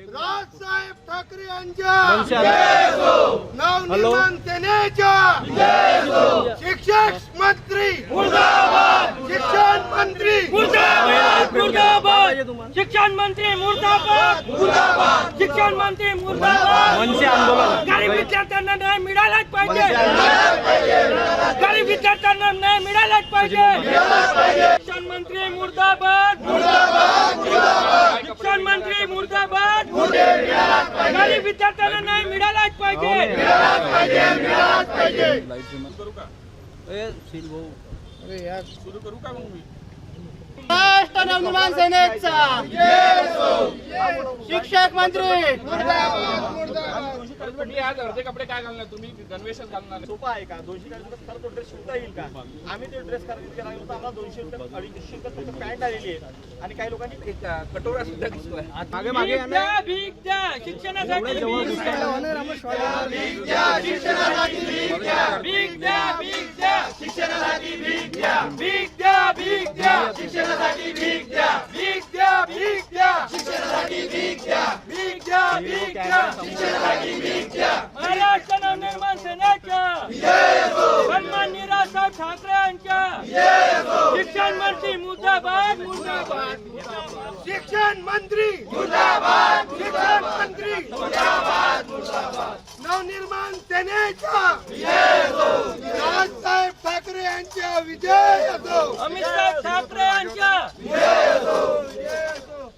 राजसाहेब ठाकरे यांच्या नवनिर्माण सेनेच्या शिक्षक मंत्री शिक्षण मंत्री शिक्षण मंत्री मुर्दाबाद शिक्षण मंत्री मुर्दाबाद गरीब विद्यार्थ्यांना न्याय मिळालाच पाहिजे गरीब विद्यार्थ्यांना न्याय मिळालाच पाहिजे शिक्षण मंत्री मुर्दाबाद शिक्षण मंत्री मुर्दाबाद गरीब विद्यार्थ्यांना न्याय मिळालाच पाहिजे सुरू करू का मग मी राष्ट्र नवनिर्माण सेनेचा शिक्षक मंत्री तुम्ही आज अर्धे कपडे काय घालणार तुम्ही गणवेशच घालणार सोपा आहे का 240 रुपयात खरं तो ड्रेस शिवता येईल का आम्ही तो ड्रेस खरेदी करायला होतो आम्हाला 200 रुपये 250 रुपये फक्त पॅन्ट आलेली आहे आणि काही लोकांनी कटोरा सुद्धा दिसतोय मागे भीक द्या शिक्षणासाठी भीक द्या शिक्षणासाठी भीक द्या भीक द्या भीक द्या शिक्षणासाठी भीक द्या भीक द्या भीक द्या शिक्षणासाठी भीक द्या भीक द्या भीक द्या शिक्षणासाठी भीक द्या भीक द्या भीक द्या शिक्षणासाठी भीक द्या महाराष्ट्र नवनिर्माण सेनेच्या सन्माननीय राजसाहेब ठाकरे यांच्या शिक्षण मंत्री मुर्दाबाद मुर्दाबाद शिक्षण मंत्री मुर्दाबाद शिक्षण मंत्री मुर्दाबाद नवनिर्माण सेनेच्या राजसाहेब ठाकरे यांच्या विजय असो अमित साहेब ठाकरे यांच्या विजय असो